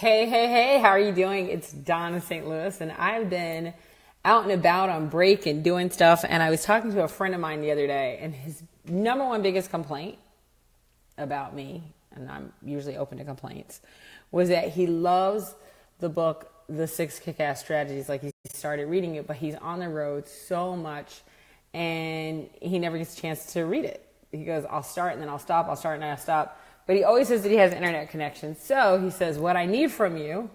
Hey, how are you doing? It's Dawnna St. Louis, and I've been out and about on break and doing stuff. And I was talking to a friend of mine the other day, and his number one biggest complaint about me, and I'm usually open to complaints, was that he loves the book, The 6 Kick-Ass Strategies. Like, he started reading it, but he's on the road so much, and he never gets a chance to read it. He goes, I'll start, and then I'll stop, I'll start, and then I'll stop. But he always says that he has an internet connection. So he says, what I need from you,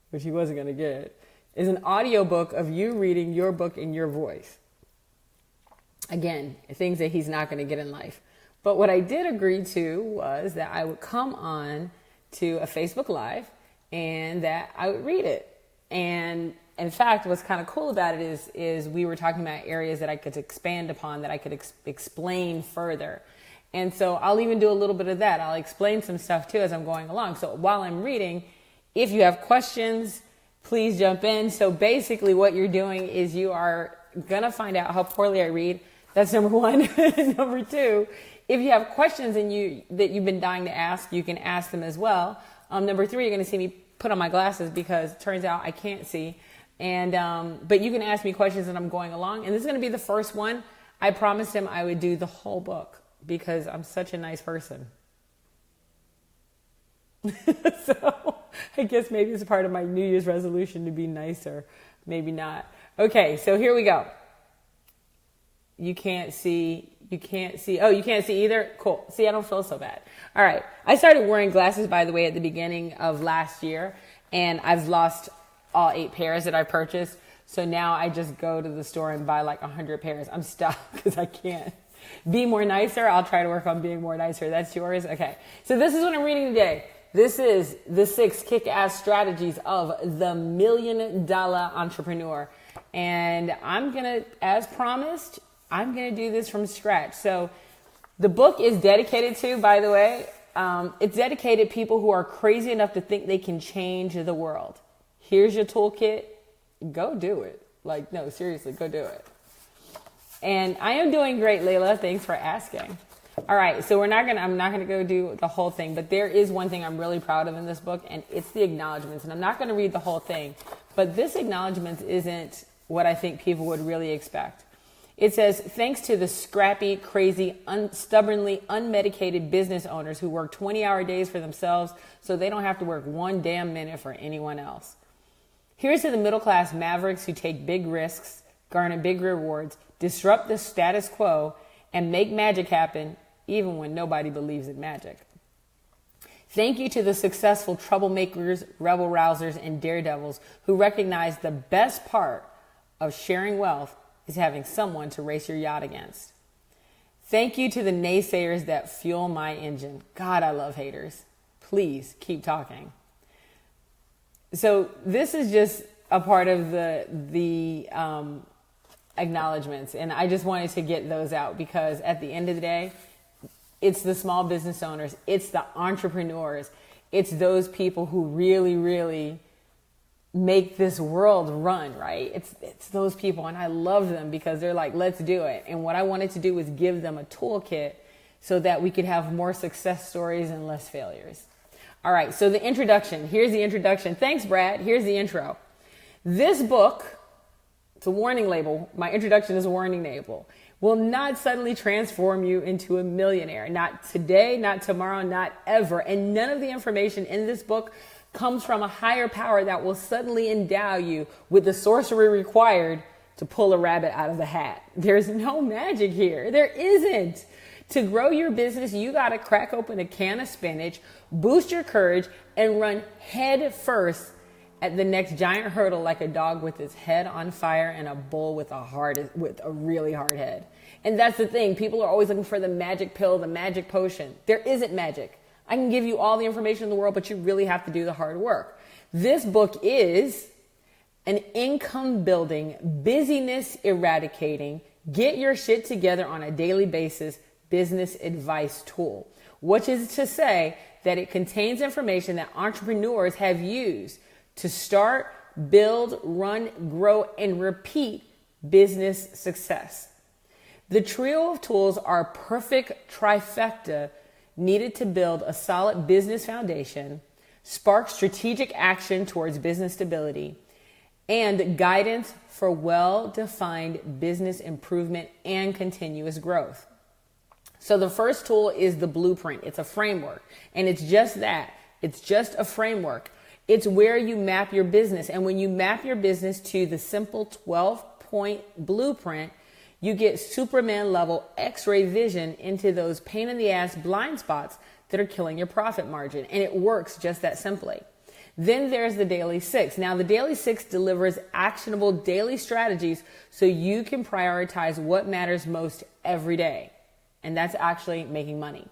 which he wasn't going to get, is an audiobook of you reading your book in your voice. Again, things that he's not going to get in life. But what I did agree to was that I would come on to a Facebook Live and that I would read it. And in fact, what's kind of cool about it is we were talking about areas that I could expand upon, that I could explain further. And so I'll even do a little bit of that. I'll explain some stuff too as I'm going along. So while I'm reading, if you have questions, please jump in. So basically what you're doing is you are going to find out how poorly I read. That's number one. Number two, if you have questions that you've been dying to ask, you can ask them as well. Number three, you're going to see me put on my glasses because it turns out I can't see. And but you can ask me questions as I'm going along. And this is going to be the first one. I promised him I would do the whole book, because I'm such a nice person. So I guess maybe it's a part of my New Year's resolution to be nicer. Maybe not. Okay, so here we go. You can't see. Oh, you can't see either? Cool. See, I don't feel so bad. All right. I started wearing glasses, by the way, at the beginning of last year, and I've lost all 8 pairs that I purchased. So now I just go to the store and buy like 100 pairs. I'm stuck because I can't. Be more nicer. I'll try to work on being more nicer. That's yours. Okay. So this is what I'm reading today. This is the 6 kick-ass strategies of the $1 million entrepreneur. And I'm going to, as promised, I'm going to do this from scratch. So the book is dedicated to, by the way, it's dedicated to people who are crazy enough to think they can change the world. Here's your toolkit. Go do it. Like, no, seriously, go do it. And I am doing great, Layla. Thanks for asking. All right, so I'm not gonna go do the whole thing, but there is one thing I'm really proud of in this book, and it's the acknowledgments. And I'm not gonna read the whole thing, but this acknowledgement isn't what I think people would really expect. It says, thanks to the scrappy, crazy, stubbornly unmedicated business owners who work 20-hour days for themselves so they don't have to work one damn minute for anyone else. Here's to the middle-class mavericks who take big risks, garner big rewards, disrupt the status quo, and make magic happen even when nobody believes in magic. Thank you to the successful troublemakers, rebel rousers, and daredevils who recognize the best part of sharing wealth is having someone to race your yacht against. Thank you to the naysayers that fuel my engine. God, I love haters. Please keep talking. So this is just a part of the acknowledgments, and I just wanted to get those out because at the end of the day, it's the small business owners, it's the entrepreneurs, it's those people who really, really make this world run, right? It's those people, and I love them because they're like, let's do it. And what I wanted to do was give them a toolkit so that we could have more success stories and less failures. All right, so the introduction. Here's the introduction. Thanks, Brad. Here's the intro. This book, it's a warning label. My introduction is a warning label. Will not suddenly transform you into a millionaire. Not today, not tomorrow, not ever. And none of the information in this book comes from a higher power that will suddenly endow you with the sorcery required to pull a rabbit out of the hat. There's no magic here. There isn't. To grow your business, you got to crack open a can of spinach, boost your courage, and run head first at the next giant hurdle like a dog with its head on fire and a bull with a really hard head. And that's the thing. People are always looking for the magic pill, the magic potion. There isn't magic. I can give you all the information in the world, but you really have to do the hard work. This book is an income building, busyness eradicating, get your shit together on a daily basis business advice tool, which is to say that it contains information that entrepreneurs have used to start, build, run, grow, and repeat business success. The trio of tools are a perfect trifecta needed to build a solid business foundation, spark strategic action towards business stability, and guidance for well-defined business improvement and continuous growth. So the first tool is the blueprint. It's a framework, and it's just that. It's just a framework. It's where you map your business. And when you map your business to the simple 12-point blueprint, you get Superman level X-ray vision into those pain in the ass blind spots that are killing your profit margin. And it works just that simply. Then there's the Daily Six. Now, the Daily Six delivers actionable daily strategies so you can prioritize what matters most every day. And that's actually making money.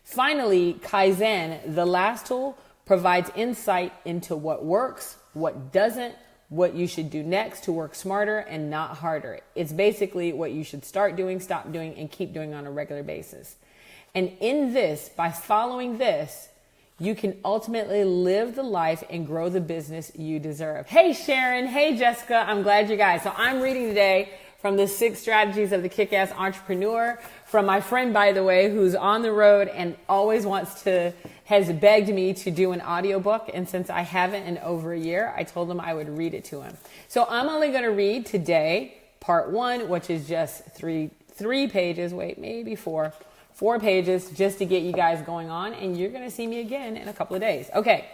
Finally, Kaizen, the last tool, provides insight into what works, what doesn't, what you should do next to work smarter and not harder. It's basically what you should start doing, stop doing, and keep doing on a regular basis. And in this, by following this, you can ultimately live the life and grow the business you deserve. Hey, Sharon. Hey, Jessica. I'm glad you guys. So I'm reading today from the 6 Strategies of the Kick-Ass Entrepreneur from my friend, by the way, who's on the road and always has begged me to do an audiobook. And since I haven't in over a year, I told him I would read it to him. So I'm only going to read today part 1, which is just three pages. Wait, maybe 4 pages just to get you guys going on. And you're going to see me again in a couple of days. Okay.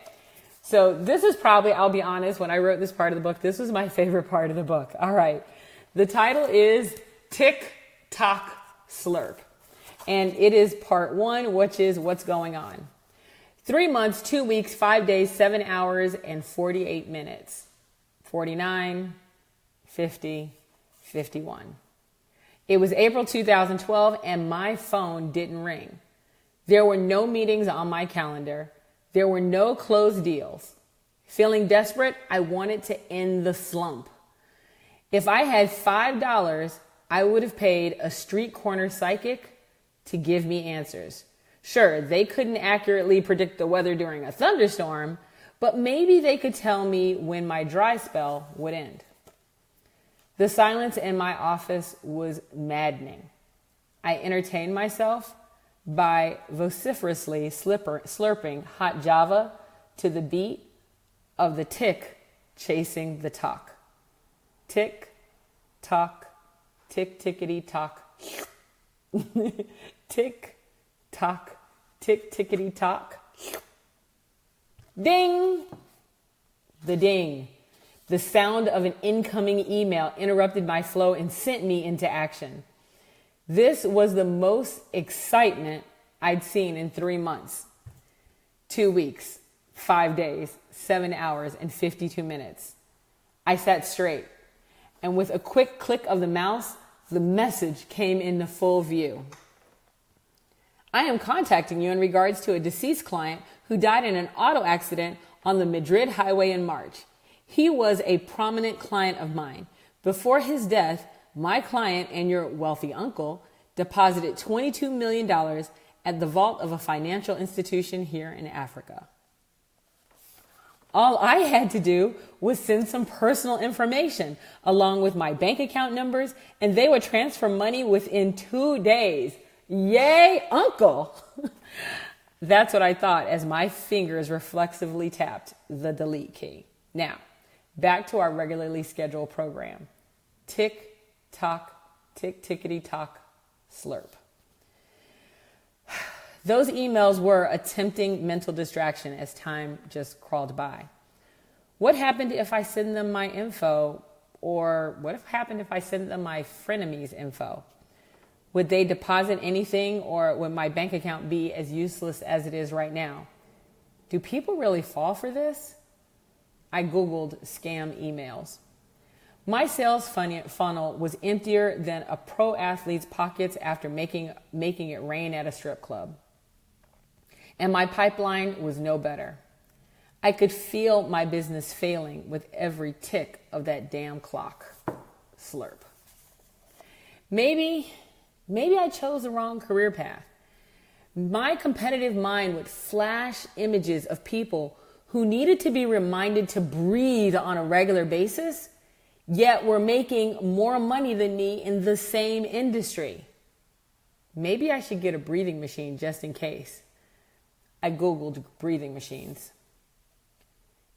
So this is probably, I'll be honest, when I wrote this part of the book, this was my favorite part of the book. All right. The title is Tick, Tock, Slurp. And it is part 1, which is what's going on. 3 months, 2 weeks, 5 days, 7 hours, and 48 minutes. 49, 50, 51. It was April 2012, and my phone didn't ring. There were no meetings on my calendar. There were no closed deals. Feeling desperate, I wanted to end the slump. If I had $5, I would have paid a street corner psychic to give me answers. Sure, they couldn't accurately predict the weather during a thunderstorm, but maybe they could tell me when my dry spell would end. The silence in my office was maddening. I entertained myself by vociferously slurping hot Java to the beat of the tick chasing the tock. Tick, tock, tick, tickety, tock. Tick, tock, tick, tickety, tock. Ding! The ding. The sound of an incoming email interrupted my flow and sent me into action. This was the most excitement I'd seen in 3 months, 2 weeks, 5 days, 7 hours, and 52 minutes. I sat straight, and with a quick click of the mouse, the message came into full view. I am contacting you in regards to a deceased client who died in an auto accident on the Madrid highway in March. He was a prominent client of mine. Before his death, my client and your wealthy uncle deposited $22 million at the vault of a financial institution here in Africa. All I had to do was send some personal information along with my bank account numbers, and they would transfer money within 2 days. Yay, uncle! That's what I thought as my fingers reflexively tapped the delete key. Now, back to our regularly scheduled program. Tick, tock, tick, tickety, tock, slurp. Those emails were a tempting mental distraction as time just crawled by. What happened if I send them my info? Or what happened if I send them my frenemies info? Would they deposit anything, or would my bank account be as useless as it is right now? Do people really fall for this? I Googled scam emails. My sales funnel was emptier than a pro athlete's pockets after making it rain at a strip club. And my pipeline was no better. I could feel my business failing with every tick of that damn clock. Slurp. Maybe I chose the wrong career path. My competitive mind would flash images of people who needed to be reminded to breathe on a regular basis, yet were making more money than me in the same industry. Maybe I should get a breathing machine just in case. I Googled breathing machines.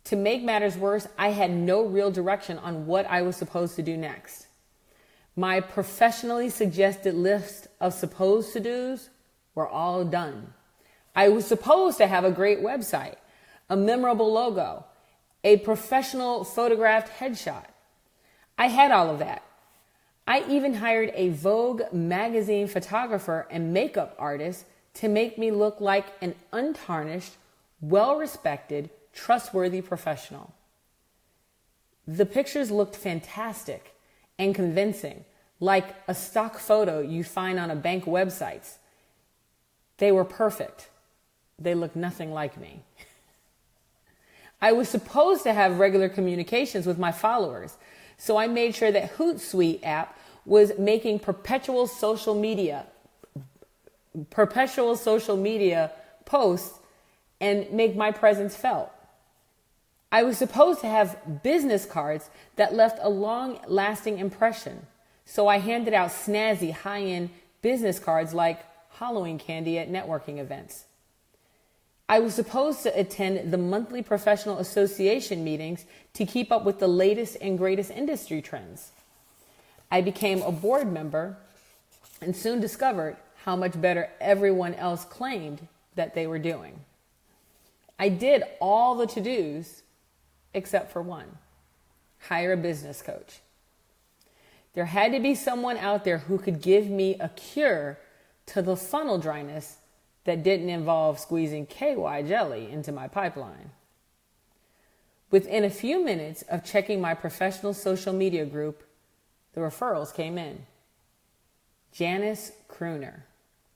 To make matters worse, I had no real direction on what I was supposed to do next. My professionally suggested list of supposed to-dos were all done. I was supposed to have a great website, a memorable logo, a professional photographed headshot. I had all of that. I even hired a Vogue magazine photographer and makeup artist to make me look like an untarnished, well-respected, trustworthy professional. The pictures looked fantastic and convincing, like a stock photo you find on a bank websites. They were perfect. They looked nothing like me. I was supposed to have regular communications with my followers, so I made sure that Hootsuite app was making perpetual social media posts and make my presence felt. I was supposed to have business cards that left a long-lasting impression, so I handed out snazzy, high-end business cards like Halloween candy at networking events. I was supposed to attend the monthly professional association meetings to keep up with the latest and greatest industry trends. I became a board member and soon discovered how much better everyone else claimed that they were doing. I did all the to-dos except for one: hire a business coach. There had to be someone out there who could give me a cure to the funnel dryness that didn't involve squeezing KY jelly into my pipeline. Within a few minutes of checking my professional social media group, the referrals came in. Janice Crooner.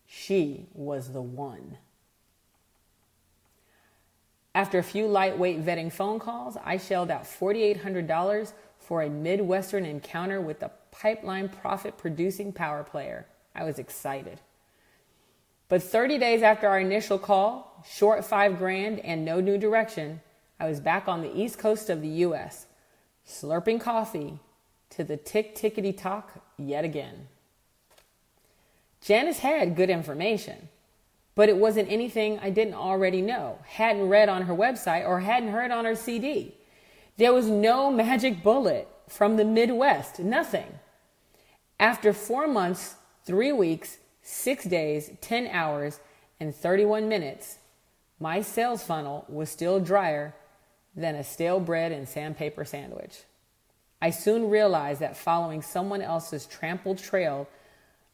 She was the one. After a few lightweight vetting phone calls, I shelled out $4,800 for a Midwestern encounter with a pipeline profit-producing power player. I was excited. But 30 days after our initial call, short $5,000 and no new direction, I was back on the East Coast of the U.S., slurping coffee to the tick-tickety-tock yet again. Janice had good information, but it wasn't anything I didn't already know, hadn't read on her website, or hadn't heard on her CD. There was no magic bullet from the Midwest, nothing. After 4 months, 3 weeks, 6 days, 10 hours, and 31 minutes, my sales funnel was still drier than a stale bread and sandpaper sandwich. I soon realized that following someone else's trampled trail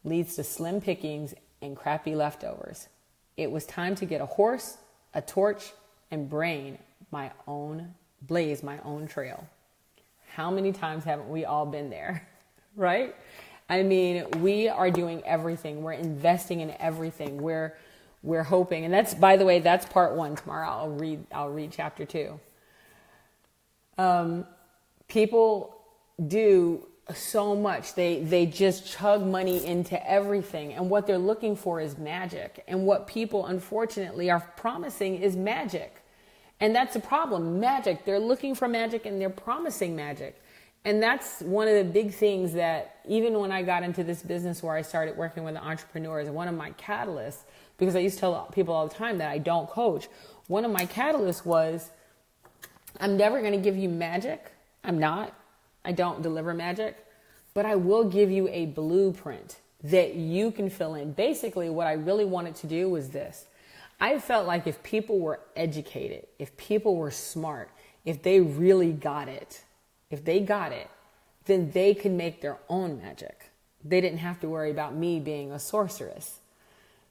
leads to slim pickings and crappy leftovers. It was time to get a horse, a torch, and blaze my own trail. How many times haven't we all been there, right? I mean, we are doing everything. We're investing in everything. We're hoping, and that's, by the way, that's part 1. Tomorrow I'll read chapter 2. People do so much. They just chug money into everything, and what they're looking for is magic. And what people unfortunately are promising is magic. And that's a problem. Magic. They're looking for magic and they're promising magic. And that's one of the big things that even when I got into this business where I started working with entrepreneurs, one of my catalysts, because I used to tell people all the time that I don't coach, one of my catalysts was, I'm never going to give you magic. I'm not. I don't deliver magic, but I will give you a blueprint that you can fill in. Basically, what I really wanted to do was this. I felt like if people were educated, if people were smart, if they really got it, then they could make their own magic. They didn't have to worry about me being a sorceress.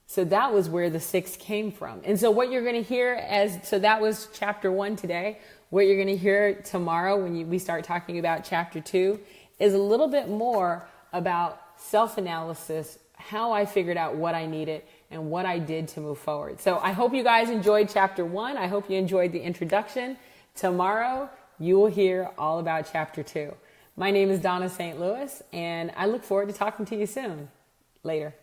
So that was where the 6 came from. And so what you're going to hear so that was chapter 1 today. What you're going to hear tomorrow when we start talking about chapter 2 is a little bit more about self-analysis, how I figured out what I needed and what I did to move forward. So I hope you guys enjoyed chapter 1. I hope you enjoyed the introduction. Tomorrow, you will hear all about chapter 2. My name is Dawnna St. Louis, and I look forward to talking to you soon. Later.